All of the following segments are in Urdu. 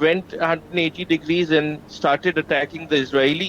went 180 degrees and started attacking the Israeli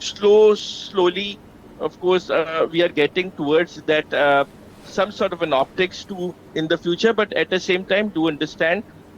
slowly of course we are getting towards that some sort of an optics to in the future, but at the same time do understand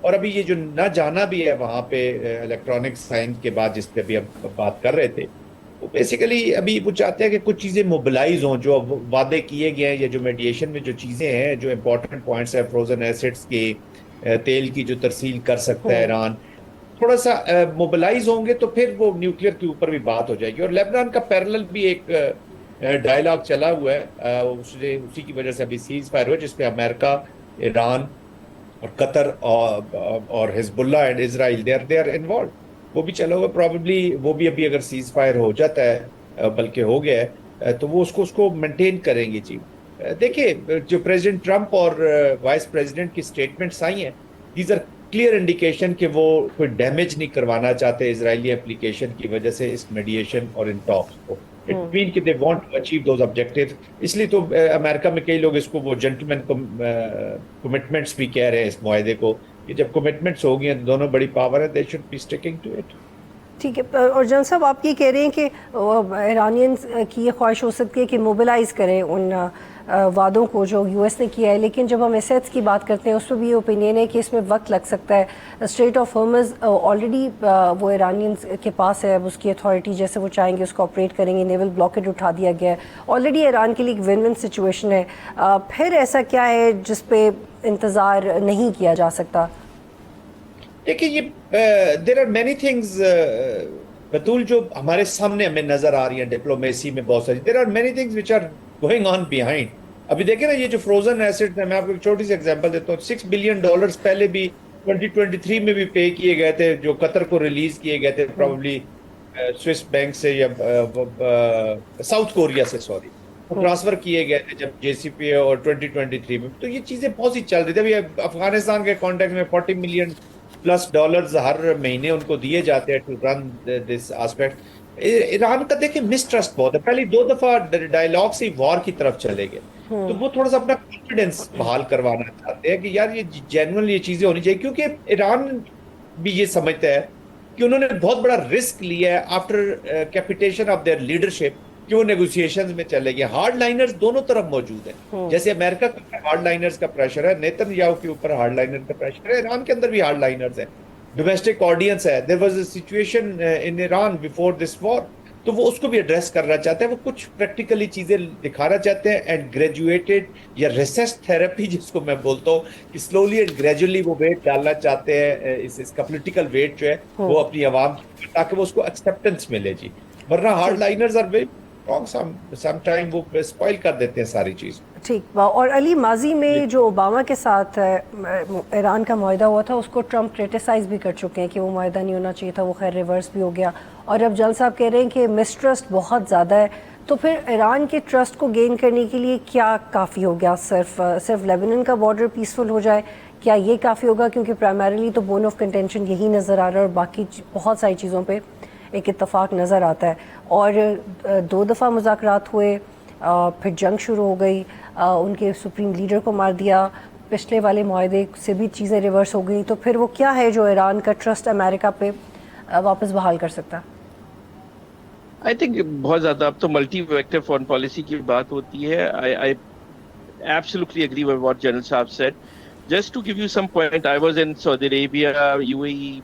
اور ابھی یہ جو نہ جانا بھی ہے وہاں پہ الیکٹرانک سائنس کے بعد جس پہ ابھی ہم بات کر رہے تھے، وہ بیسیکلی ابھی وہ چاہتے ہیں کہ کچھ چیزیں موبلائز ہوں جو وعدے کیے گئے ہیں، یا جو میڈیشن میں جو چیزیں ہیں جو امپورٹنٹ پوائنٹس ہیں، فروزن ایسڈس کی، تیل کی جو ترسیل کر سکتا ہے ایران، تھوڑا سا موبلائز ہوں گے تو پھر وہ نیوکلیر کے اوپر بھی بات ہو جائے گی. اور لیبنان کا پیرلل بھی ایک ڈائلاگ چلا ہوا ہے، اسی کی وجہ سے ابھی سیز فائر ہوا، جس پہ امریکہ، ایران اور قطر اور Hezbollah and Israel they are involved. وہ بھی چلا ہوا پرابیبلی، وہ بھی ابھی اگر سیز فائر ہو جاتا ہے، بلکہ ہو گیا ہے، تو وہ اس کو مینٹین کریں گے. جی دیکھیں، جو پریزیڈنٹ ٹرمپ اور وائس پریزیڈنٹ کی سٹیٹمنٹس آئی ہیں، دیز آر کلیئر انڈیکیشن کہ وہ کوئی ڈیمیج نہیں کروانا چاہتے اسرائیلی اپلیکیشن کی وجہ سے اس میڈیشن اور ان ٹاکس کو. اٹ مین کہ they want to achieve those objectives. اس لیے تو امریکہ میں کئی لوگ اس کو وہ جنٹلمین کمٹمنٹس بھی کہہ رہے ہیں اس معاہدے کو، کہ جب کمٹمنٹس ہو گئی ہیں، دونوں بڑی پاور ہے، they should be sticking to it. ٹھیک ہے. اور جنرل صاحب، آپ یہ کہہ رہے ہیں کہ ایرانینز کی یہ خواہش ہو سکتی ہے کہ موبلائز کریں ان وعدوں کو جو یو ایس نے کیا ہے، لیکن جب ہم ایسیٹس کی بات کرتے ہیں اس پہ بھی یہ اوپینین ہے کہ اس میں وقت لگ سکتا ہے. اسٹریٹ آف ہارمز آلریڈی وہ ایرانینز کے پاس ہے، اب اس کی اتھارٹی جیسے وہ چاہیں گے اس کو آپریٹ کریں گے. نیول بلاکیڈ اٹھا دیا گیا ہے، آلریڈی ایران کے لیے ایک ون ون سچویشن ہے. پھر ایسا کیا ہے جس پہ انتظار نہیں کیا جا سکتا؟ دیکھیں، یہ دیر آر مینی تھنگز بطول جو ہمارے سامنے ہمیں نظر آ رہی ہیں ڈپلومیسی میں، بہت ساری there are many things which are going on behind. ابھی دیکھیں نا، یہ جو فروزن ایسڈ ہے، میں آپ کو ایک چھوٹی سی ایگزامپل دیتا ہوں. $6 بلین پہلے بھی 2023 میں بھی پے کیے گئے تھے، جو قطر کو ریلیز کیے گئے تھے پروبلی سوئس بینک سے یا ساؤتھ کوریا سے، سوری، ٹرانسفر کیے گئے تھے جب جے سی پی اور 2023 میں. تو یہ چیزیں بہت سی چل رہی تھی. ابھی افغانستان کے کانٹیکٹ میں $40 ملین پلس ہر مہینے ان کو دیے جاتے ہیں to run this aspect. Iran کا دیکھیں مسٹرسٹ بہت ہے. پہلی 2 دفعہ ڈائلاگ سے وار کی طرف چلے گئے، تو وہ تھوڑا سا اپنا کانفیڈنس بحال کروانا چاہتے ہیں کہ یار یہ جینوئن یہ چیزیں ہونی چاہیے. کیونکہ ایران بھی یہ سمجھتا ہے کہ انہوں نے بہت بڑا رسک لیا ہے آفٹر کیپیٹیشن آف دیئر لیڈرشپ، کہ وہ نیگوسیشنز میں چلے گئے. ہارڈ لائنرز دونوں طرف موجود ہیں. جیسے امریکہ کے اوپر ہارڈ لائنرز کا پریشر ہے، نیتن یاہو کے اوپر ہارڈ لائنر کا پریشر ہے، ایران کے اندر بھی ہارڈ لائنرز ہیں، ڈومیسٹک آڈینس ہے. There was a situation in Iran before this war. تو وہ اس کو بھی ایڈریس کرنا چاہتے ہیں. وہ کچھ پریکٹیکلی چیزیں دکھانا چاہتے ہیں، اینڈ گریجویٹڈ یا ریسیس تھراپی جس کو میں بولتا ہوں، کہ سلولی اینڈ گریجولی وہ ویٹ ڈالنا چاہتے ہیں، اس کا پولیٹیکل ویٹ جو ہے وہ اپنی عوام کی، تاکہ وہ اس کو ایکسیپٹنس ملے. جی ورنہ hard liners are very some time وہ اسپوائل کر دیتے ہیں ساری چیز. ٹھیک. اور علی، ماضی میں جو اوباما کے ساتھ ایران کا معاہدہ ہوا تھا اس کو ٹرمپ کرٹیسائز بھی کر چکے ہیں کہ وہ معاہدہ نہیں ہونا چاہیے تھا، وہ خیر ریورس بھی ہو گیا. اور اب جل صاحب کہہ رہے ہیں کہ مسٹرسٹ بہت زیادہ ہے. تو پھر ایران کے ٹرسٹ کو گین کرنے کے لیے کیا کافی ہو گیا؟ صرف لیبنان کا بارڈر پیسفل ہو جائے، کیا یہ کافی ہوگا؟ کیونکہ پرائمریلی تو بون آف کنٹینشن یہی نظر آ رہا ہے، اور باقی بہت ساری چیزوں پہ ایک اتفاق نظر آتا ہے. اور 2 دفعہ مذاکرات ہوئے، پھر جنگ شروع ہو گئی، ان کے سپریم لیڈر کو مار دیا، پچھلے والے معاہدے سے بھی چیزیں ریورس ہو گئی. تو پھر وہ کیا ہے جو ایران کا ٹرسٹ امریکہ پہ واپس بحال کر سکتا ہے؟ آئی تھنک بہت زیادہ اب تو ملٹی ویکٹر فارن پالیسی کی بات ہوتی ہے. I absolutely agree with what General Saab said. Just to give you some point, I was in Saudi Arabia, UAE,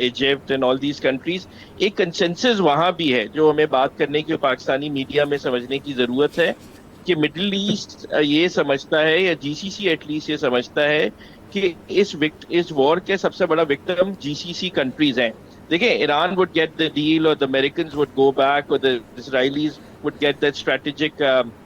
Egypt and all these countries. ایک کنسنسس وہاں بھی ہے جو ہمیں بات کرنے کی پاکستانی میڈیا میں سمجھنے کی ضرورت ہے، کہ مڈل ایسٹ یہ سمجھتا ہے، یا جی سی سی ایٹ لیسٹ یہ سمجھتا ہے کہ اس وار کے سب سے بڑا وکٹم جی سی سی کنٹریز ہیں. دیکھیں، Iran would get the deal, or the Americans would go back, or the Israelis would get that strategic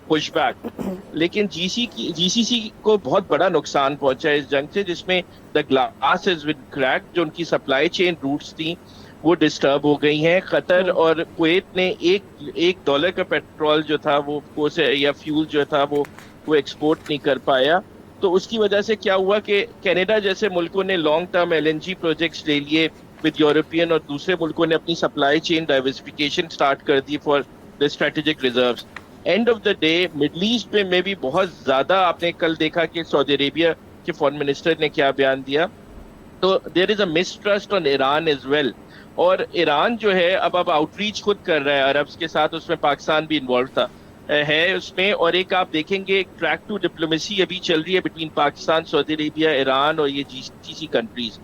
push back. لیکن جی سی سی کو بہت بڑا نقصان پہنچا ہے اس جنگ سے، جس میں the glass is with crack. جو ان کی سپلائی چین روٹس تھیں وہ ڈسٹرب ہو گئی ہیں. قطر اور کویت نے $1 کا پیٹرول جو تھا وہ یا فیول جو تھا وہ ایکسپورٹ نہیں کر پایا. تو اس کی وجہ سے کیا ہوا کہ کینیڈا جیسے ملکوں نے لانگ ٹرم LNG پروجیکٹس لے لیے ود یورپین، اور دوسرے ملکوں نے اپنی سپلائی چین ڈائیورسفیکیشن سٹارٹ کر دی for the strategic reserves. End of the day Middle East میں بھی بہت زیادہ آپ نے کل دیکھا کہ سعودی عربیہ کے فارن منسٹر نے کیا بیان دیا. تو دیر is a mistrust on Iran as well. اور ایران جو ہے اب آؤٹ ریچ خود کر رہا ہے عرب کے ساتھ، اس میں پاکستان بھی انوالو تھا. ہے اس میں, اور ایک آپ دیکھیں گے ایک ٹریک ٹو ڈپلومیسی ابھی چل رہی ہے بٹوین پاکستان, سعودی عربیہ, ایران اور یہ GCC کنٹریز.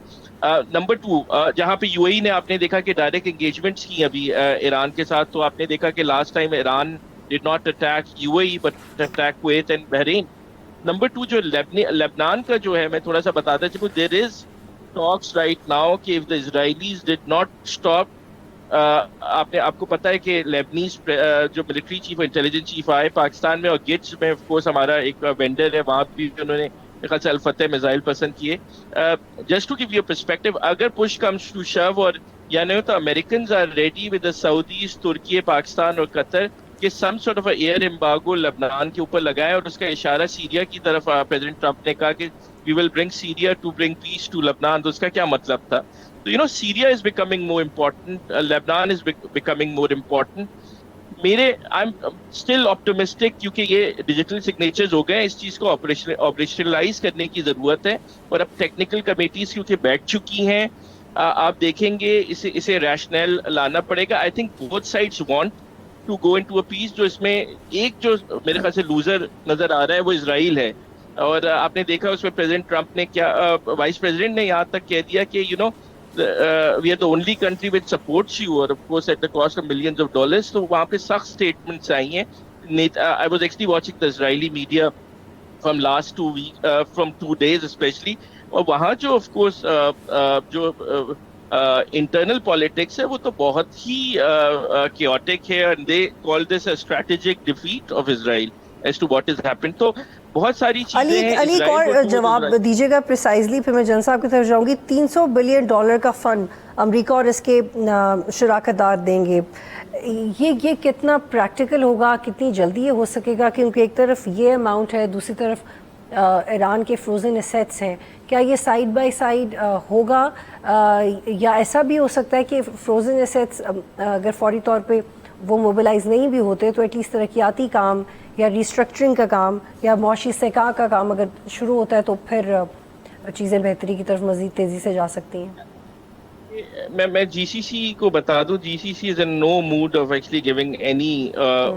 نمبر 2, جہاں پہ UAE نے آپ نے دیکھا کہ ڈائریکٹ انگیجمنٹس کی ابھی ایران کے ساتھ, تو آپ نے دیکھا کہ last time Iran did not attack UAE but attack Kuwait and Bahrain. Number 2, جو لبنان کا جو ہے, میں تھوڑا سا بتاتا چلوں, دیر از ٹاکس رائٹ ناؤ کہ if the Israelis did not stop, آپ کو پتا ہے کہ لیبنیز جو ملٹری چیف انٹیلیجنس چیف آئے پاکستان میں, اور گٹس میں آف کورس ہمارا ایک وینڈر ہے وہاں بھی, انہوں نے میرے خیال سے الفتح میزائل پسند کیے. Just to give you perspective, اگر پش کمز ٹو شو اور یا نہیں تو Americans are ready with the Saudis, Turkey, Pakistan اور قطر کہ some sort of air embargo لبنان کے اوپر لگائے, اور اس کا اشارہ سیریا کی طرف پریزیڈنٹ ٹرمپ نے کہا کہ we will bring Syria to bring peace to لبنان. تو اس کا کیا مطلب تھا؟ تو Syria is becoming more important, لبنان is becoming more important. I am still optimistic کیونکہ یہ ڈیجیٹل سگنیچرز ہو گئے ہیں, اس چیز کو آپریشنلائز کرنے کی ضرورت ہے, اور اب ٹیکنیکل کمیٹیز کیونکہ بیٹھ چکی ہیں, آپ دیکھیں گے اسے ریشنل لانا پڑے گا. I think both sides want to go into a peace. جو اس میں ایک جو میرے خیال سے لوزر نظر آ رہا ہے وہ اسرائیل ہے, اور آپ نے دیکھا اس میں پریزیڈنٹ ٹرمپ نے کیا, وائس پریزیڈنٹ نے یہاں تک کہہ دیا کہ we are the only country which supports you, or of course at the cost of millions of dollars. تو وہاں پہ سخت statements آئی ہیں. I was actually watching the Israeli media from last 2 weeks, from 2 days especially, اور وہاں جو of course جو internal politics ہے وہ تو بہت ہی chaotic ہے, and they call this a strategic defeat of Israel as to what has happened. تو بہت ساری چیزیں ہیں. علی ایک اور جواب دیجیے گا پریسائزلی, پھر میں جن صاحب کی طرف جاؤں گی. $300 بلین کا فنڈ امریکہ اور اس کے شراکت دار دیں گے, یہ کتنا پریکٹیکل ہوگا, کتنی جلدی یہ ہو سکے گا؟ کیونکہ ایک طرف یہ اماؤنٹ ہے, دوسری طرف ایران کے فروزن ایسیٹس ہیں. کیا یہ سائیڈ بائی سائیڈ ہوگا, یا ایسا بھی ہو سکتا ہے کہ فروزن ایسیٹس اگر فوری طور پہ وہ موبلائز نہیں بھی ہوتے تو ایٹ لیسٹ ترقیاتی کام یا ریسٹرکچرنگ کا کام یا معاشی استحکام کا کام اگر شروع ہوتا ہے تو پھر چیزیں بہتری کی طرف مزید تیزی سے جا سکتی ہیں؟ میں GCC کو بتا دوں, GCC is in no mood of actually giving any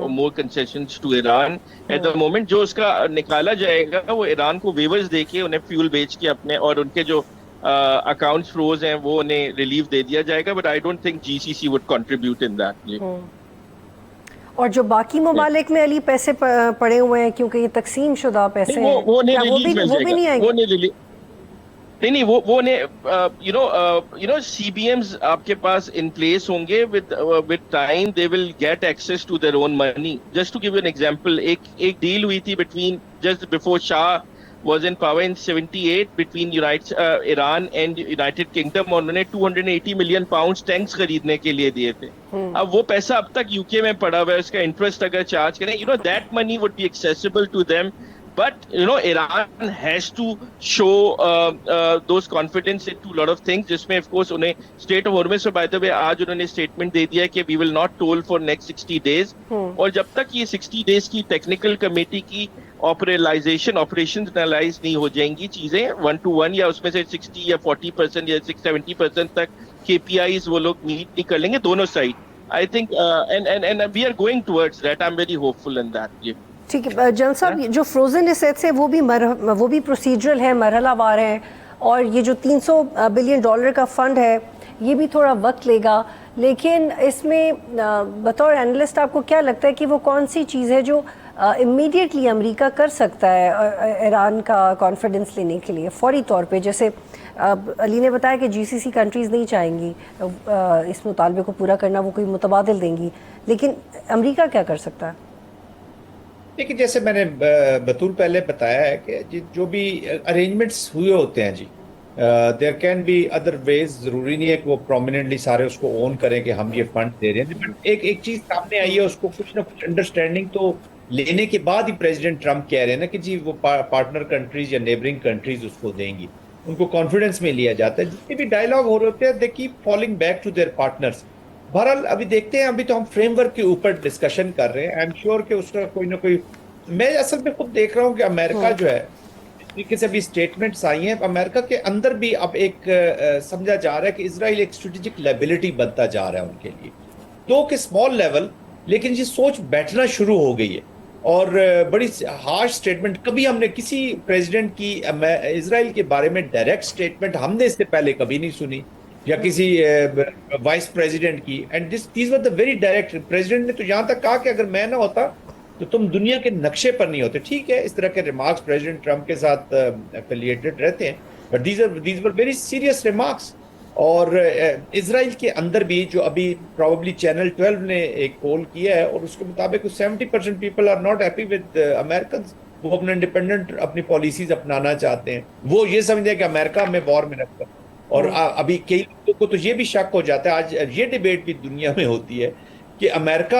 more concessions to Iran at the moment. جو اس کا نکالا جائے گا وہ ایران کو ویورز دے کے, انہیں فیول بیچ کے اپنے, اور ان کے جو اکاؤنٹس فروز ہیں وہ انہیں ریلیف دے دیا جائے گا, but I don't think GCC would contribute in that. اور جو باقی ممالک میں علی پیسے پڑے ہوئے ہیں کیونکہ یہ تقسیم شدہ پیسے ہیں, وہ بھی نہیں آئیں گے. نہیں وہ CBMs آپ کے پاس ان پلیس ہوں گے, with time they will get access to their own money. Just to give you an example, ایک ڈیل ہوئی تھی between just before Shah was in power in 78 between Iran and United Kingdom, اور انہوں نے 280 million pounds ٹینکس خریدنے کے لیے دیے تھے. اب وہ پیسہ اب تک UK میں پڑا ہوا ہے, اس کا انٹرسٹ اگر چارج کریں, that money would be accessible to them. But Iran has to show those confidence into a lot of things, جس میں of course انہیں State of Hormuz سے by the way آج انہوں نے statement دے دیا کہ we will not toll for next 60 days. اور جب تک یہ 60 days کی technical committee کی operations analyze نہیں ہو جائیں گی چیزیں 1 to 1, یا اس میں سے 60 یا 40% یا 70% تک KPIs وہ لوگ meet نہیں کر لیں گے دونوں side. I think and we are going towards that. I'm very hopeful in that. ٹھیک ہے جن صاحب, جو فروزن ایسیٹس ہیں وہ بھی پروسیجرل ہے, مرحلہ وار ہیں, اور یہ جو $300 بلین کا فنڈ ہے یہ بھی تھوڑا وقت لے گا, لیکن اس میں بطور اینالسٹ آپ کو کیا لگتا ہے کہ وہ کون سی چیز ہے جو امیڈیٹلی امریکہ کر سکتا ہے ایران کا کانفیڈنس لینے کے لیے فوری طور پہ؟ جیسے علی نے بتایا کہ GCC کنٹریز نہیں چاہیں گی اس مطالبے کو پورا کرنا, وہ کوئی متبادل دیں گی, لیکن امریکہ کیا کر سکتا ہے؟ لیکن جیسے میں نے بطول پہلے بتایا ہے کہ جو بھی ارینجمنٹس ہوئے ہوتے ہیں there can be other ways, ضروری نہیں ہے کہ وہ پرومیننٹلی سارے اس کو اون کریں کہ ہم یہ فنڈ دے رہے ہیں. ایک چیز سامنے آئی ہے, اس کو کچھ نہ کچھ انڈرسٹینڈنگ تو لینے کے بعد ہی پریزیڈنٹ ٹرمپ کہہ رہے ہیں نا کہ جی وہ پارٹنر کنٹریز یا نیبرنگ کنٹریز اس کو دیں گی, ان کو کانفیڈنس میں لیا جاتا ہے. جتنے بھی ڈائلاگ ہو رہے ہوتے ہیں they keep falling back to their partners. بہرحال ابھی دیکھتے ہیں, ابھی تو ہم فریم ورک کے اوپر ڈسکشن کر رہے ہیں. آئی ایم شیور کہ اس کا کوئی نہ کوئی, میں اصل میں خود دیکھ رہا ہوں کہ امریکہ جو ہے اس طریقے سے بھی اسٹیٹمنٹس آئی ہیں, امریکہ کے اندر بھی اب ایک سمجھا جا رہا ہے کہ اسرائیل ایک اسٹریٹجک لائبلٹی بنتا جا رہا ہے ان کے لیے. تو کہ اسمال لیول, لیکن یہ سوچ بیٹھنا شروع ہو گئی ہے اور بڑی ہارش سٹیٹمنٹ کبھی ہم نے کسی پریزیڈنٹ کی اسرائیل کے بارے میں ڈائریکٹ سٹیٹمنٹ ہم نے اس سے پہلے کبھی نہیں سنی یا کسی وائس پریزیڈنٹ کی. And these were the very direct. President نے تو یہاں تک کہا کہ اگر میں نہ ہوتا تو تم دنیا کے نقشے پر نہیں ہوتے. ٹھیک ہے اس طرح کے ریمارکس پریزیڈنٹ ٹرمپ کے ساتھ ایفیلیٹڈ رہتے ہیں but these were very serious remarks. اور اسرائیل کے اندر بھی جو ابھی پروبیبلی چینل 12 نے ایک پول کیا ہے اور اس کے مطابق 70% people are not happy with Americans. وہ اپنا انڈیپینڈنٹ اپنی پالیسیز اپنانا چاہتے ہیں. وہ یہ سمجھتے ہیں کہ امریکہ ہمیں وار میں رکھتا ہے. اور ابھی کئی لوگوں کو تو یہ بھی شک ہو جاتا ہے, آج یہ ڈیبیٹ بھی دنیا میں ہوتی ہے کہ امریکہ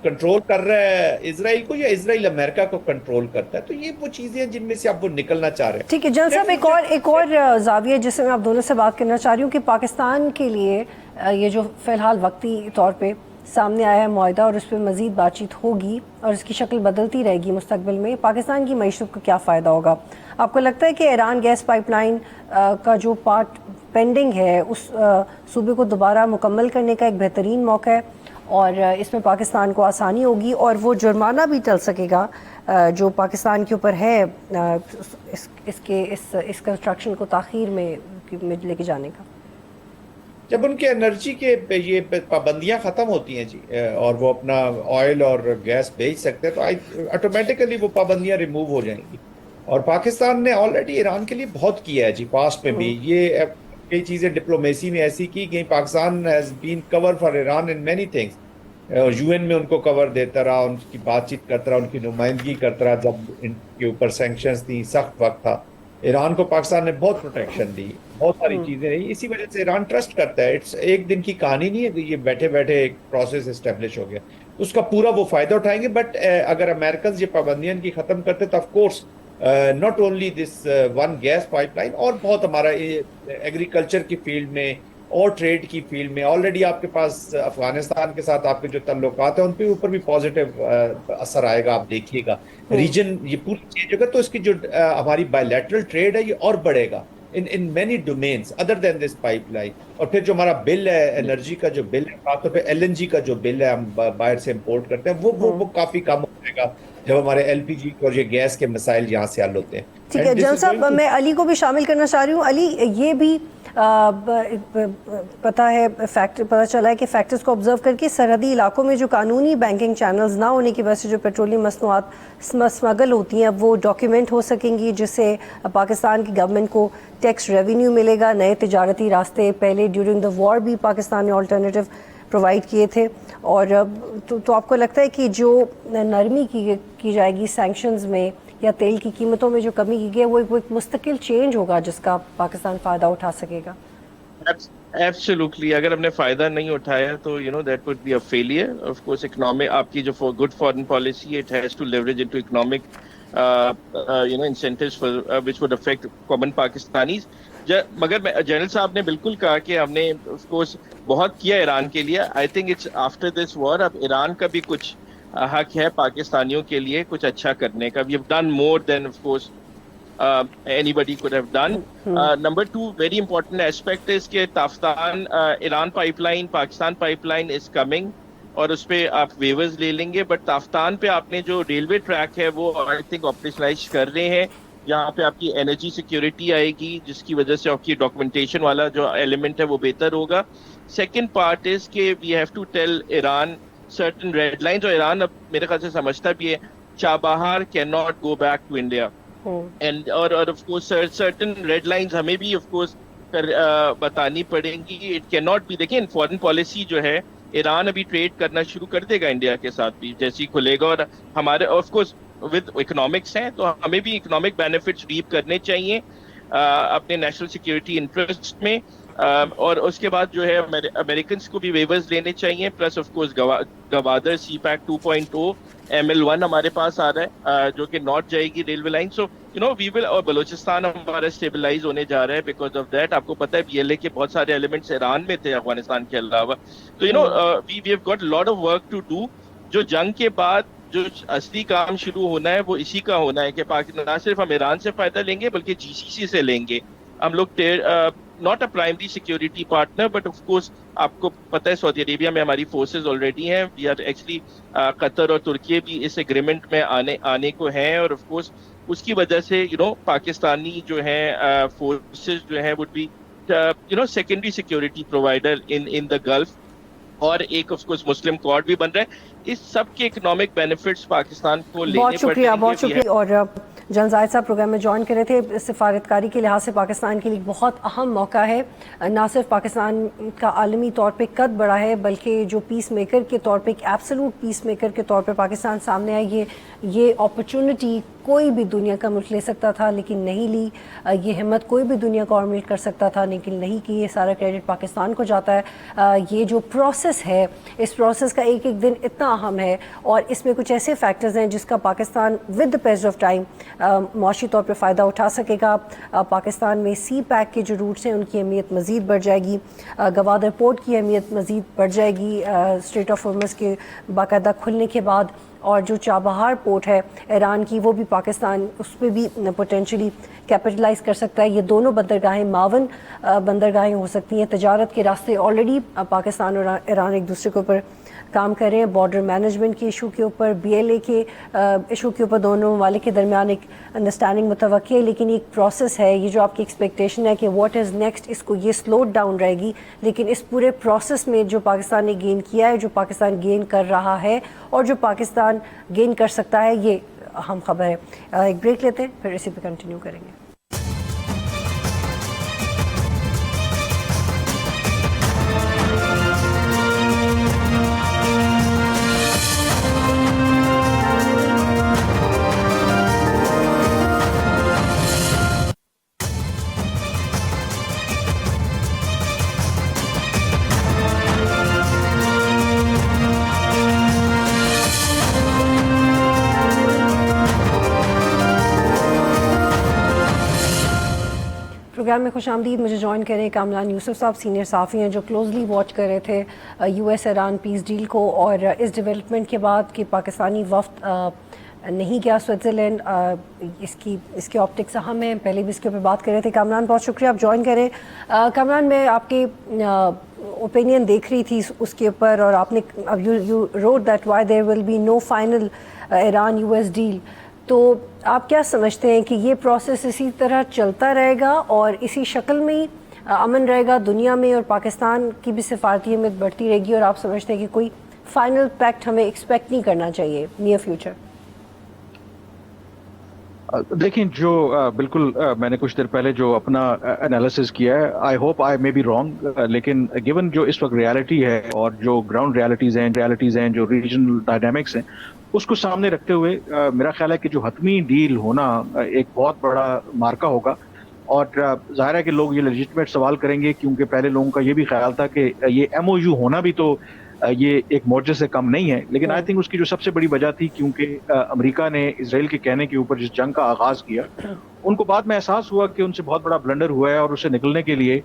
کنٹرول کر رہا ہے اسرائیل کو یا اسرائیل امریکہ کو کنٹرول کرتا ہے. تو یہ وہ چیزیں ہیں جن میں سے اب وہ نکلنا چاہ رہے ہیں. ٹھیک ہے جنرل صاحب, ایک اور زاویہ جس سے میں آپ دونوں سے بات کرنا چاہ رہی ہوں کہ پاکستان کے لیے یہ جو فی الحال وقتی طور پہ سامنے آیا ہے معاہدہ اور اس پہ مزید بات چیت ہوگی اور اس کی شکل بدلتی رہے گی مستقبل میں, پاکستان کی معیشت کو کیا فائدہ ہوگا؟ آپ کو لگتا ہے کہ ایران گیس پائپ لائن کا جو پارٹ پینڈنگ ہے اس صوبے کو دوبارہ مکمل کرنے کا ایک بہترین موقع ہے اور اس میں پاکستان کو آسانی ہوگی اور وہ جرمانہ بھی ٹل سکے گا جو پاکستان کے اوپر ہے اس کنسٹرکشن کو تاخیر میں لے کے جانے کا؟ جب ان کے انرجی کے یہ پابندیاں ختم ہوتی ہیں جی اور وہ اپنا آئل اور گیس بیچ سکتے ہیں تو آٹومیٹیکلی وہ پابندیاں ریموو ہو جائیں گی. اور پاکستان نے آلریڈی ایران کے لیے بہت کیا ہے جی پاسٹ میں بھی. یہ کئی چیزیں ڈپلومیسی میں ایسی کی گئی. Pakistan has been cover for Iran in many things. U N میں ان کو کور دیتا رہا, ان کی بات چیت کرتا رہا, ان کی نمائندگی کرتا رہا. جب ان کے اوپر سینکشنز تھیں, سخت وقت تھا, ایران کو پاکستان نے بہت پروٹیکشن دی, بہت ساری چیزیں رہی. اسی وجہ سے ایران ٹرسٹ کرتا ہے. ایک دن کی کہانی نہیں ہے کہ یہ بیٹھے بیٹھے ایک پروسیس اسٹیبلش ہو گیا. اس کا پورا وہ فائدہ اٹھائیں گے. بٹ اگر امریکنز یہ پابندیاں کی ختم کرتے تو of course not only this one gas pipeline اور بہت ہمارا ایگریکلچر کی فیلڈ میں اور ٹریڈ کی فیلڈ میں آلریڈی آپ کے پاس افغانستان کے ساتھ آپ کے جو تعلقات ہیں ان پہ اوپر بھی پازیٹیو اثر آئے گا. آپ دیکھیے گا ریجن یہ پورا چینج ہوگا تو اس کی جو ہماری بائیلیٹرل ٹریڈ ہے یہ اور بڑھے گا in many domains other than this pipeline. اور پھر جو ہمارا بل ہے انرجی کا جو بل ہے خاص طور پہ ایل این جی کا جو بل ہے ہم باہر سے امپورٹ کرتے ہیں وہ کافی کم ہو جائے گا جب ہمارے ایل پی جی اور یہ گیس کے مسائل یہاں سے حل ہوتے ہیں. ٹھیک ہے جنرل صاحب, میں علی کو بھی شامل کرنا چاہ رہی ہوں. علی, یہ بھی پتہ چلا ہے کہ فیکٹرز کو آبزرو کر کے سرحدی علاقوں میں جو قانونی بینکنگ چینلز نہ ہونے کی وجہ سے جو پیٹرولیم مصنوعات اسمگل ہوتی ہیں وہ ڈاکیومنٹ ہو سکیں گی, جس سے پاکستان کی گورنمنٹ کو ٹیکس ریونیو ملے گا. نئے تجارتی راستے پہلے ڈیورنگ دا وار بھی پاکستان نے آلٹرنیٹیو پرووائڈ کیے تھے. اور تو آپ کو لگتا ہے کہ جو نرمی کی جائے گی سینکشنز میں یا تیل کی قیمتوں میں جو کمی کی گئی ہے وہ ایک مستقل چینج ہوگا جس کا پاکستان فائدہ اٹھا سکے گا؟ ایبسولوٹلی. اگر ہم نے فائدہ نہیں اٹھایا تو that would be a failure. Of course economic آپ کی جو good foreign policy it has to leverage into economic incentives which would affect common Pakistanis. مگر جنرل صاحب نے بالکل کہا کہ ہم نے آف کورس بہت کیا ایران کے لیے. I think it's after this war اب ایران کا بھی کچھ حق ہے پاکستانیوں کے لیے کچھ اچھا کرنے کا. We have done more than of course anybody could have done. Number 2 very important aspect is کہ Taftan Iran pipe line Pakistan pipe line is coming اور اس پہ آپ ویورز لے لیں گے. بٹ تافتان پہ آپ نے جو ریلوے ٹریک ہے وہ آئی تھنک آپریشنلائز کر رہے ہیں. یہاں پہ آپ کی انرجی سیکیورٹی آئے گی جس کی وجہ سے آپ کی ڈاکومنٹیشن والا جو ایلیمنٹ ہے وہ بہتر ہوگا. سیکنڈ پارٹ از کہ we have to tell Iran certain red lines. اور ایران اب میرے خیال سے سمجھتا بھی ہے Chabahar can not go back to India. And اور of course certain red lines ہمیں بھی آف کورس بتانی پڑیں گی. It can not be. دیکھیں فارن پالیسی جو ہے ایران ابھی ٹریڈ کرنا شروع کر دے گا انڈیا کے ساتھ بھی جیسے ہی کھلے گا. اور ہمارے آف کورس ود اکنامکس ہیں تو ہمیں بھی اکنامک بینیفٹس ریپ کرنے چاہیے اپنے نیشنل سیکیورٹی انٹرسٹ میں. اور اس کے بعد جو ہے امریکنس کو بھی ویورز لینے چاہیے. Plus of course Gwadar CPEC 2.0 ML1 ہمارے پاس آ رہا ہے جو کہ نارتھ جائے گی ریلوے لائن. سو وی ول. اور بلوچستان ہمارا اسٹیبلائز ہونے جا رہا ہے بیکاز آف دیٹ. آپ کو پتا ہے PLA کے بہت سارے ایلیمنٹس ایران میں تھے افغانستان کے علاوہ. تو we have got lot of work to do. جو جنگ کے بعد جو اصلی کام شروع ہونا ہے وہ اسی کا ہونا ہے کہ نہ صرف ہم ایران سے فائدہ لیں گے بلکہ GCC سے لیں گے. ہم لوگ not a primary security partner, but of course آپ کو پتہ ہے سعودی عربیہ میں ہماری فورسز آلریڈی ہیں. وی آر ایکچولی قطر اور ترکی بھی اس ایگریمنٹ میں آنے کو ہیں, اور آف کورس اس کی وجہ سے پاکستانی جو ہیں فورسز جو ہیں would be secondary security provider in the golf, اور ایک آف کورس مسلم کارڈ بھی بن رہا ہے. اس سب کے اکنامک بینیفٹس پاکستان کو لینے بہت شکریہ, بہت پڑیں گے. شکریہ. اور جنرل زاہد صاحب پروگرام میں جوائن کرے تھے. سفارتکاری کے لحاظ سے پاکستان کے لیے بہت اہم موقع ہے. نہ صرف پاکستان کا عالمی طور پہ قد بڑا ہے, بلکہ جو پیس میکر کے طور پہ, ایک ایبسلوٹ پیس میکر کے طور پہ پاکستان سامنے آئی. یہ اپرچونٹی کوئی بھی دنیا کا ملک لے سکتا تھا لیکن نہیں لی. یہ ہمت کوئی بھی دنیا کا اور ملک کر سکتا تھا لیکن نہیں کی. یہ سارا کریڈٹ پاکستان کو جاتا ہے. یہ جو پروسیس ہے, اس پروسیس کا ایک ایک دن اتنا اہم ہے, اور اس میں کچھ ایسے فیکٹرز ہیں جس کا Pakistan with the pace of time معاشی طور پہ فائدہ اٹھا سکے گا. پاکستان میں سی پیک کے جو روٹس ہیں ان کی اہمیت مزید بڑھ جائے گی. گوادر پورٹ کی اہمیت مزید بڑھ جائے گی اسٹریٹ آف ہارمز کے باقاعدہ کھلنے کے بعد. اور جو چابہار پورٹ ہے ایران کی, وہ بھی پاکستان اس پہ بھی پوٹینشلی کیپٹلائز کر سکتا ہے. یہ دونوں بندرگاہیں معاون بندرگاہیں ہو سکتی ہیں. تجارت کے راستے آلریڈی پاکستان اور ایران ایک دوسرے کے اوپر کام کر رہے ہیں. بارڈر مینجمنٹ کے ایشو کے اوپر, BLA کے ایشو کے اوپر دونوں ممالک کے درمیان ایک انڈرسٹینڈنگ متوقع ہے. لیکن ایک پروسیس ہے, یہ جو آپ کی ایکسپیکٹیشن ہے کہ واٹ از نیکسٹ, اس کو یہ سلو ڈاؤن رہے گی. لیکن اس پورے پروسیس میں جو پاکستان نے گین کیا ہے, جو پاکستان گین کر رہا ہے, اور جو پاکستان گین کر سکتا ہے, یہ اہم خبر ہے. ایک بریک لیتے ہیں, پھر اسی پہ کنٹینیو کریں گے. پروگرام میں خوش آمدید. مجھے جوائن کریں کامران یوسف صاحب, سینئر صحافی ہیں جو کلوزلی واچ کر رہے تھے US ایران پیس ڈیل کو, اور اس ڈیولپمنٹ کے بعد کہ پاکستانی وفد نہیں گیا سوئٹزرلینڈ, اس کے آپٹکس اہم ہیں. پہلے بھی اس کے اوپر بات کر رہے تھے. کامران بہت شکریہ, آپ جوائن کریں. کامران, میں آپ کے اوپینین دیکھ رہی تھی اس کے اوپر, اور آپ نے you wrote that why there will be no final Iran US deal. تو آپ کیا سمجھتے ہیں کہ یہ پروسیس اسی طرح چلتا رہے گا اور اسی شکل میں ہی امن رہے گا دنیا میں, اور پاکستان کی بھی سفارتی اہمیت بڑھتی رہے گی, اور آپ سمجھتے ہیں کہ کوئی فائنل پیکٹ ہمیں ایکسپیکٹ نہیں کرنا چاہیے نیئر فیوچر؟ دیکھیں, جو بالکل میں نے کچھ دیر پہلے جو اپنا انالیسس کیا ہے, I hope I may be wrong, لیکن گیون جو اس وقت ریالٹی ہے اور جو گراؤنڈ ریالٹیز ہیں, جو ریجنل ڈائنامکس ہیں, اس کو سامنے رکھتے ہوئے میرا خیال ہے کہ جو حتمی ڈیل ہونا ایک بہت بڑا مارکا ہوگا. اور ظاہر ہے کہ لوگ یہ لیجٹمیٹ سوال کریں گے, کیونکہ پہلے لوگوں کا یہ بھی خیال تھا کہ یہ MOU ہونا بھی تو یہ ایک معجزے سے کم نہیں ہے. لیکن آئی تھنک اس کی جو سب سے بڑی وجہ تھی, کیونکہ امریکہ نے اسرائیل کے کہنے کے اوپر جس جنگ کا آغاز کیا, ان کو بعد میں احساس ہوا کہ ان سے بہت بڑا بلنڈر ہوا ہے, اور اسے نکلنے کے لیے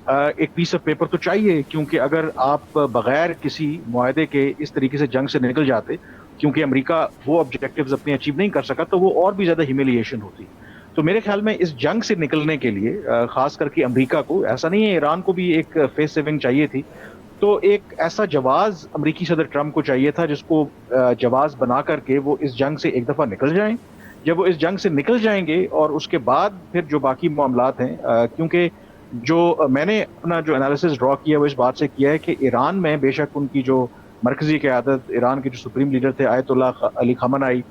ایک پیس آف پیپر تو چاہیے. کیونکہ اگر آپ بغیر کسی معاہدے کے اس طریقے سے جنگ سے نکل جاتے, کیونکہ امریکہ وہ آبجیکٹیوز اپنے اچیو نہیں کر سکا, تو وہ اور بھی زیادہ ہیومیلیشن ہوتی. تو میرے خیال میں اس جنگ سے نکلنے کے لیے خاص کر کے امریکہ کو, ایسا نہیں ہے ایران کو بھی ایک فیس سیونگ چاہیے تھی, تو ایک ایسا جواز امریکی صدر ٹرمپ کو چاہیے تھا جس کو جواز بنا کر کے وہ اس جنگ سے ایک دفعہ نکل جائیں. جب وہ اس جنگ سے نکل جائیں گے, اور اس کے بعد پھر جو باقی معاملات ہیں, کیونکہ جو میں نے اپنا جو انالیسس ڈرا کیا وہ اس بات سے کیا ہے کہ ایران میں بے شک ان کی جو مرکزی قیادت, ایران کے جو سپریم لیڈر تھے آیت اللہ علی خامنائی,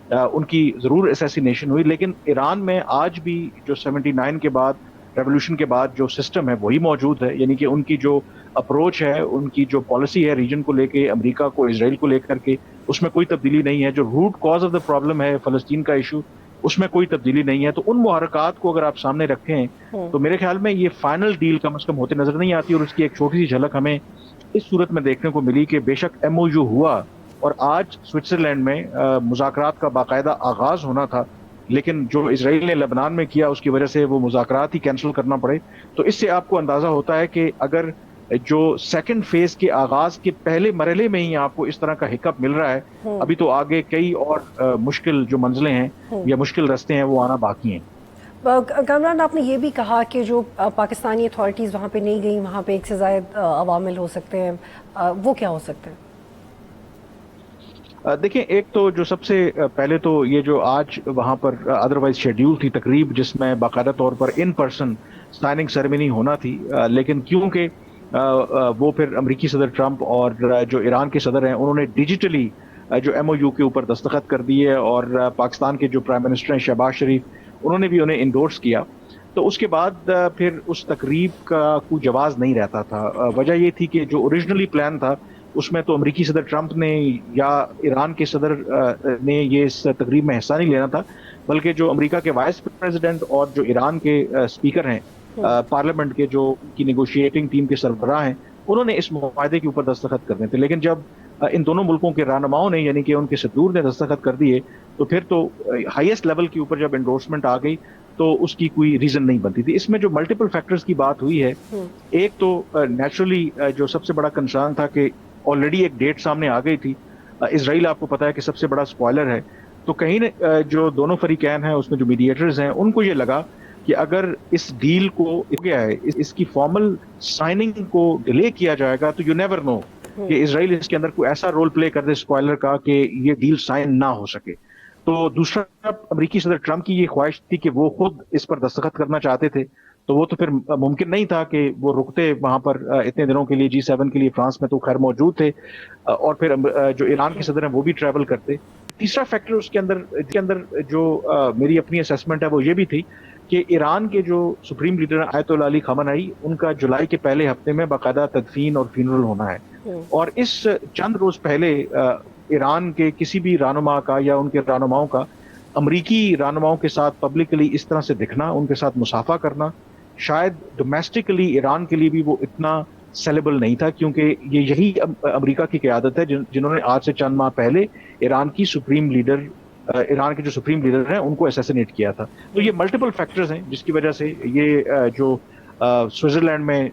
ان کی ضرور اسیسینیشن ہوئی, لیکن ایران میں آج بھی جو 79 کے بعد, ریولوشن کے بعد جو سسٹم ہے وہی موجود ہے. یعنی کہ ان کی جو اپروچ ہے, ان کی جو پالیسی ہے ریجن کو لے کے, امریکہ کو, اسرائیل کو لے کر کے, اس میں کوئی تبدیلی نہیں ہے. جو root cause of the problem ہے فلسطین کا ایشو, اس میں کوئی تبدیلی نہیں ہے. تو ان محرکات کو اگر آپ سامنے رکھیں تو میرے خیال میں یہ فائنل ڈیل کم از کم ہوتے نظر نہیں آتی. اور اس کی ایک چھوٹی سی جھلک ہمیں اس صورت میں دیکھنے کو ملی کہ بے شک MOU ہوا, اور آج سوئٹزرلینڈ میں مذاکرات کا باقاعدہ آغاز ہونا تھا, لیکن جو اسرائیل نے لبنان میں کیا اس کی وجہ سے وہ مذاکرات ہی کینسل کرنا پڑے. تو اس سے آپ کو اندازہ ہوتا ہے کہ اگر جو سیکنڈ فیز کے آغاز کے پہلے مرحلے میں ہی آپ کو اس طرح کا ہکپ مل رہا ہے, ابھی تو آگے کئی اور مشکل جو منزلیں ہیں یا مشکل رستے ہیں وہ آنا باقی ہیں. کامران آپ نے یہ بھی کہا کہ جو پاکستانی اتھارٹیز وہاں پہ نہیں گئیں وہاں پہ ایک سے زائد عوامل ہو سکتے ہیں، وہ کیا ہو سکتے ہیں؟ دیکھیں، ایک تو جو سب سے پہلے تو یہ جو آج وہاں پر ادروائز شیڈیول تھی تقریب جس میں باقاعدہ طور پر ان پرسن سائننگ سیریمنی ہونا تھی، لیکن کیونکہ وہ پھر امریکی صدر ٹرمپ اور جو ایران کے صدر ہیں انہوں نے ڈیجیٹلی جو ایم او یو کے اوپر دستخط کر دیے، اور پاکستان کے جو پرائم منسٹر ہیں شہباز شریف انہوں نے بھی انہیں انڈورس کیا، تو اس کے بعد پھر اس تقریب کا کوئی جواز نہیں رہتا تھا۔ وجہ یہ تھی کہ جو اوریجنلی پلان تھا اس میں تو امریکی صدر ٹرمپ نے یا ایران کے صدر نے یہ اس تقریب میں حصہ نہیں لینا تھا، بلکہ جو امریکہ کے وائس پریزیڈنٹ اور جو ایران کے اسپیکر ہیں پارلیمنٹ کے، جو کی نیگوشیٹنگ ٹیم کے سربراہ ہیں، انہوں نے اس معاہدے کے اوپر دستخط کرنے تھے۔ لیکن جب ان دونوں ملکوں کے رہنماؤں نے یعنی کہ ان کے صدور نے دستخط کر دیے تو پھر تو ہائیسٹ لیول کے اوپر جب انڈورسمنٹ آ گئی تو اس کی کوئی ریزن نہیں بنتی تھی۔ اس میں جو ملٹیپل فیکٹرز کی بات ہوئی ہے، ایک تو نیچرلی جو سب سے بڑا کنسرن تھا کہ آلریڈی ایک ڈیٹ سامنے آ گئی تھی، اسرائیل آپ کو پتا ہے کہ سب سے بڑا سپوائلر ہے، تو کہیں جو دونوں فریقین ہیں اس میں جو میڈیٹرز ہیں ان کو یہ لگا کہ اگر اس ڈیل کو کیا ہے اس کی فارمل سائننگ کو ڈیلے کیا جائے گا تو یو نیور نو کہ اسرائیل اس کے اندر کوئی ایسا رول پلے کر دے سپوائلر کا کہ یہ ڈیل سائن نہ ہو سکے۔ تو دوسرا، امریکی صدر ٹرمپ کی یہ خواہش تھی کہ وہ خود اس پر دستخط کرنا چاہتے تھے، تو وہ تو پھر ممکن نہیں تھا کہ وہ رکتے وہاں پر اتنے دنوں کے لیے G7 کے لیے فرانس میں، تو خیر موجود تھے، اور پھر جو ایران کے صدر ہیں وہ بھی ٹریول کرتے۔ تیسرا فیکٹر اس کے اندر جو میری اپنی اسیسمنٹ ہے وہ یہ بھی تھی کہ ایران کے جو سپریم لیڈر ہیں آیت اللہ علی خامنہئی، ان کا جولائی کے پہلے ہفتے میں باقاعدہ تدفین اور فینرل ہونا ہے، اور اس چند روز پہلے ایران کے کسی بھی رہنما کا یا ان کے رہنماؤں کا امریکی رہنماؤں کے ساتھ پبلکلی اس طرح سے دکھنا، ان کے ساتھ مصافحہ کرنا، شاید ڈومیسٹکلی ایران کے لیے بھی وہ اتنا سیلیبل نہیں تھا، کیونکہ یہی امریکہ کی قیادت ہے جنہوں نے آج سے چند ماہ پہلے ایران کے جو سپریم لیڈر ہیں ان کو اسیسینیٹ کیا تھا۔ تو یہ ملٹیپل فیکٹرز ہیں جس کی وجہ سے یہ جو سوئٹزرلینڈ میں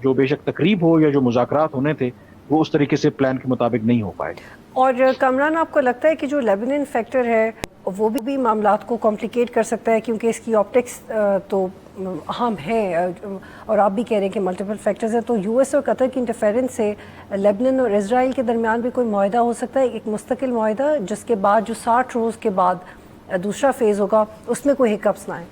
جو بے شک تقریب ہو یا جو مذاکرات ہونے تھے وہ اس طریقے سے پلان کے مطابق نہیں ہو پائے۔ اور کامران، آپ کو لگتا ہے کہ جو لیبنن فیکٹر ہے وہ بھی معاملات کو کمپلیکیٹ کر سکتا ہے، کیونکہ اس کی آپٹکس تو اہم ہے، اور آپ بھی کہہ رہے ہیں کہ ملٹیپل فیکٹرز ہیں، تو یو ایس اور قطر کی انٹرفیرنس سے لیبنن اور اسرائیل کے درمیان بھی کوئی معاہدہ ہو سکتا ہے، ایک مستقل معاہدہ جس کے بعد جو 60 روز کے بعد دوسرا فیز ہوگا اس میں کوئی ہکپس نہ آئیں؟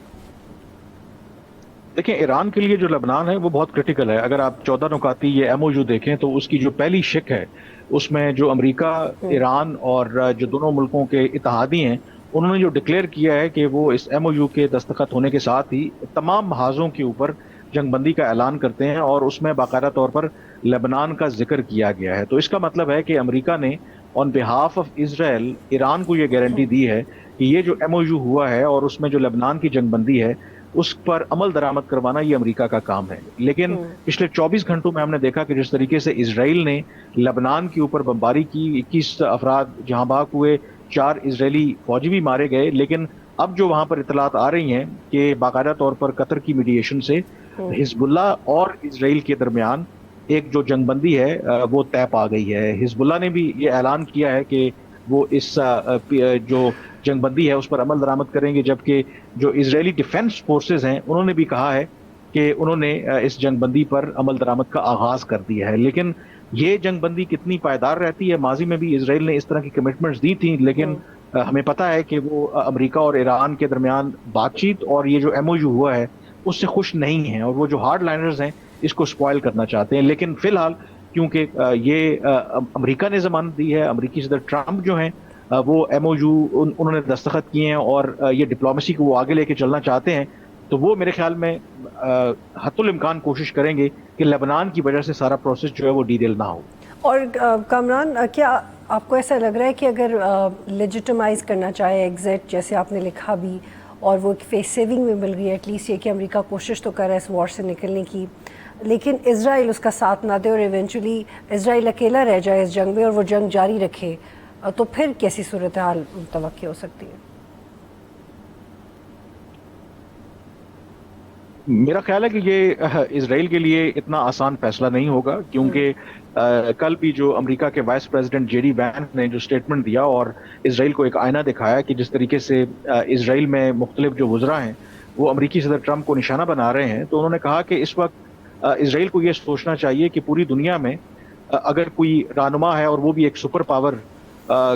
دیکھیں، ایران کے لیے جو لبنان ہے وہ بہت کرٹیکل ہے۔ اگر آپ 14 نکاتی یہ ایم او یو دیکھیں تو اس کی جو پہلی شق ہے اس میں جو امریکہ، ایران اور جو دونوں ملکوں کے اتحادی ہیں انہوں نے جو ڈکلیئر کیا ہے کہ وہ اس ایم او یو کے دستخط ہونے کے ساتھ ہی تمام محاذوں کے اوپر جنگ بندی کا اعلان کرتے ہیں، اور اس میں باقاعدہ طور پر لبنان کا ذکر کیا گیا ہے۔ تو اس کا مطلب ہے کہ امریکہ نے آن بہاف آف اسرائیل ایران کو یہ گارنٹی دی ہے کہ یہ جو ایم او یو ہوا ہے اور اس میں جو لبنان کی جنگ بندی ہے اس پر عمل درآمد کروانا یہ امریکہ کا کام ہے۔ لیکن پچھلے 24 گھنٹوں میں ہم نے دیکھا کہ جس طریقے سے اسرائیل نے لبنان کے اوپر بمباری کی، 21 افراد جہاں بحق ہوئے، 4 اسرائیلی فوجی بھی مارے گئے، لیکن اب جو وہاں پر اطلاعات آ رہی ہیں کہ باقاعدہ طور پر قطر کی میڈیشن سے حزب اللہ اور اسرائیل کے درمیان ایک جو جنگ بندی ہے وہ طے پا گئی ہے۔ حزب اللہ نے بھی یہ اعلان کیا ہے کہ وہ اس جو جنگ بندی ہے اس پر عمل درآمد کریں گے، جبکہ جو اسرائیلی ڈیفنس فورسز ہیں انہوں نے بھی کہا ہے کہ انہوں نے اس جنگ بندی پر عمل درآمد کا آغاز کر دیا ہے۔ لیکن یہ جنگ بندی کتنی پائیدار رہتی ہے، ماضی میں بھی اسرائیل نے اس طرح کی کمٹمنٹس دی تھیں، لیکن ہمیں پتہ ہے کہ وہ امریکہ اور ایران کے درمیان بات چیت اور یہ جو ایم او یو ہوا ہے اس سے خوش نہیں ہیں، اور وہ جو ہارڈ لائنرز ہیں اس کو سپوائل کرنا چاہتے ہیں۔ لیکن فی الحال کیونکہ یہ امریکہ نے ضمانت دی ہے، امریکی صدر ٹرمپ جو ہیں وہ ایم او یو انہوں نے دستخط کیے ہیں اور یہ ڈپلومیسی کو وہ آگے لے کے چلنا چاہتے ہیں، تو وہ میرے خیال میں حتی الامکان کوشش کریں گے کہ لبنان کی وجہ سے سارا پروسیس جو ہے وہ ڈیٹیل نہ ہو۔ اور کامران، کیا آپ کو ایسا لگ رہا ہے کہ اگر لیجیٹمائز کرنا چاہے ایگزٹ جیسے آپ نے لکھا بھی، اور وہ فیس سیونگ میں مل گئی، ایٹ لیسٹ یہ کہ امریکہ کوشش تو کر رہا ہے اس وار سے نکلنے کی، لیکن اسرائیل اس کا ساتھ نہ دے اور ایونچولی اسرائیل اکیلا رہ جائے اس جنگ میں اور وہ جنگ جاری رکھے، تو پھر کیسی صورتحال متوقع ہو سکتی ہے؟ میرا خیال ہے کہ یہ اسرائیل کے لیے اتنا آسان فیصلہ نہیں ہوگا، کیونکہ کل بھی جو امریکہ کے vice president J D Vance نے جو سٹیٹمنٹ دیا اور اسرائیل کو ایک آئینہ دکھایا کہ جس طریقے سے اسرائیل میں مختلف جو وزراء ہیں وہ امریکی صدر ٹرمپ کو نشانہ بنا رہے ہیں، تو انہوں نے کہا کہ اس وقت اسرائیل کو یہ سوچنا چاہیے کہ پوری دنیا میں اگر کوئی رہنما ہے اور وہ بھی ایک سپر پاور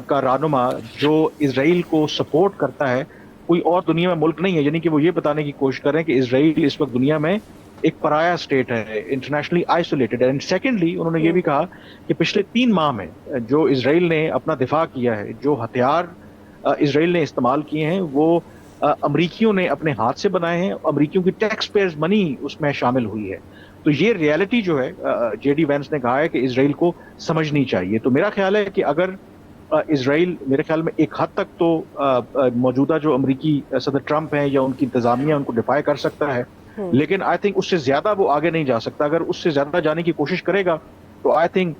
کا رہنما جو اسرائیل کو سپورٹ کرتا ہے، کوئی اور دنیا میں ملک نہیں ہے. یعنی کہ وہ یہ بتانے کی کوشش کریں کہ اسرائیل اس وقت دنیا میں ایک پرایا اسٹیٹ ہے، انٹرنیشنلی آئسولیٹڈ ہے. اینڈ سیکنڈلی انہوں نے یہ بھی کہا کہ پچھلے 3 ماہ میں جو اسرائیل نے اپنا دفاع کیا ہے، جو ہتھیار اسرائیل نے استعمال کیے ہیں، وہ امریکیوں نے اپنے ہاتھ سے بنائے ہیں، امریکیوں کی ٹیکس پیئرز منی اس میں شامل ہوئی ہے. تو یہ ریالٹی جو ہے جے ڈی وینس نے کہا ہے کہ اسرائیل کو سمجھنی چاہیے. تو میرا خیال ہے کہ اگر اسرائیل میرے خیال میں ایک حد تک تو موجودہ جو امریکی صدر ٹرمپ ہیں یا ان کی انتظامیہ ان کو ڈیفائی کر سکتا ہے، لیکن آئی تھنک اس سے زیادہ وہ آگے نہیں جا سکتا. اگر اس سے زیادہ جانے کی کوشش کرے گا تو I think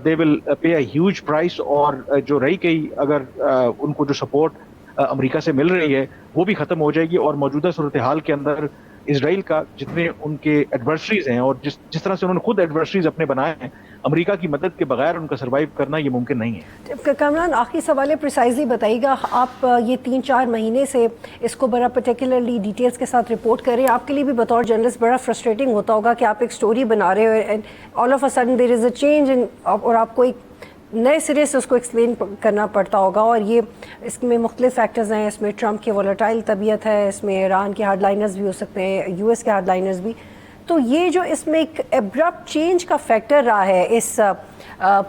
they will pay a huge price. اور جو رہی گئی اگر ان کو جو سپورٹ امریکہ سے مل رہی ہے وہ بھی ختم ہو جائے گی. اور موجودہ صورتحال کے اندر اسرائیل کا جتنے ان کے ایڈورسریز ہیں اور جس طرح سے انہوں نے خود ایڈورسریز اپنے بنائے ہیں، امریکہ کی مدد کے بغیر ان کا سروائیو کرنا یہ ممکن نہیں ہے. کامران، آخری سوال ہے، پریسائزلی بتائیے گا، آپ یہ 3-4 مہینے سے اس کو بڑا پرٹیکولرلی ڈیٹیلز کے ساتھ رپورٹ کر رہے ہیں. آپ کے لیے بھی بطور جرنلسٹ بڑا فرسٹریٹنگ ہوتا ہوگا کہ آپ ایک سٹوری بنا رہے ہو and all of a sudden there is a change اور آپ کو ایک نئے سرے سے اس کو ایکسپلین کرنا پڑتا ہوگا. اور یہ اس میں مختلف فیکٹرز ہیں، اس میں ٹرمپ کی وولٹائل طبیعت ہے، اس میں ایران کے ہارڈ لائنرز بھی ہو سکتے ہیں، یو ایس کے ہارڈ لائنرز بھی. تو یہ جو اس میں ایک ایبرپٹ چینج کا فیکٹر رہا ہے اس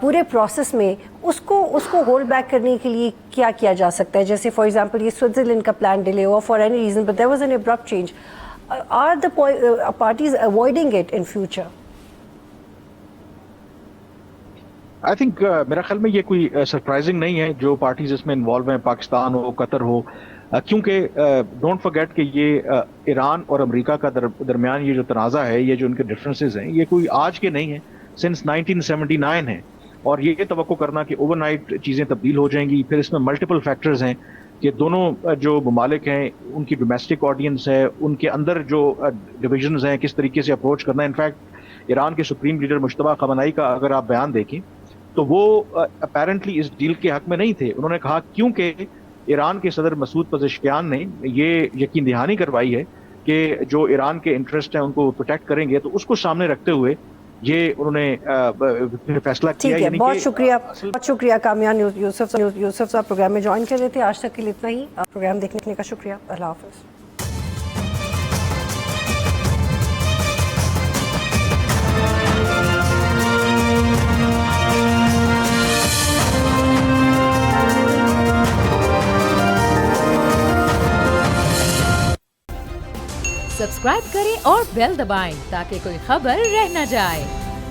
پورے پروسیس میں، اس کو ہولڈ بیک کرنے کے لیے کیا کیا جا سکتا ہے؟ جیسے فار ایگزامپل یہ سوئٹزرلینڈ کا پلان ڈیلے ہوا for any reason but there was an abrupt change. Are the parties avoiding it in future? I think میرا خیال میں یہ کوئی سرپرائزنگ نہیں ہے جو پارٹیز اس میں انوالو ہیں، پاکستان ہو، قطر ہو، کیونکہ ڈونٹ فرگیٹ کہ یہ ایران اور امریکہ کا درمیان یہ جو تنازع ہے، یہ جو ان کے ڈفرینسز ہیں، یہ کوئی آج کے نہیں ہیں، سنس 1979 ہیں. اور یہ توقع کرنا کہ اوور نائٹ چیزیں تبدیل ہو جائیں گی، پھر اس میں ملٹیپل فیکٹرز ہیں کہ دونوں جو ممالک ہیں ان کی ڈومیسٹک آڈینس ہے، ان کے اندر جو ڈویژنز ہیں کس طریقے سے اپروچ کرنا ہے. انفیکٹ ایران کے سپریم لیڈر مجتبیٰ خامنہئی کا اگر آپ بیان دیکھیں تو وہ اپیرنٹلی اس ڈیل کے حق میں نہیں تھے. انہوں نے کہا کیونکہ ایران کے صدر مسعود پزشکیان نے یہ یقین دہانی کروائی ہے کہ جو ایران کے انٹرسٹ ہیں ان کو پروٹیکٹ کریں گے، تو اس کو سامنے رکھتے ہوئے یہ انہوں نے فیصلہ کیا. ٹھیک ہے، بہت شکریہ کامیان یوسف صاحب پروگرام میں جوائن کر رہے تھے. آج تک کے لیے اتنا ہی. پروگرام دیکھنے کا شکریہ. اللہ حافظ. سبسکرائب کریں اور بیل دبائیں تاکہ کوئی خبر رہ نہ جائے.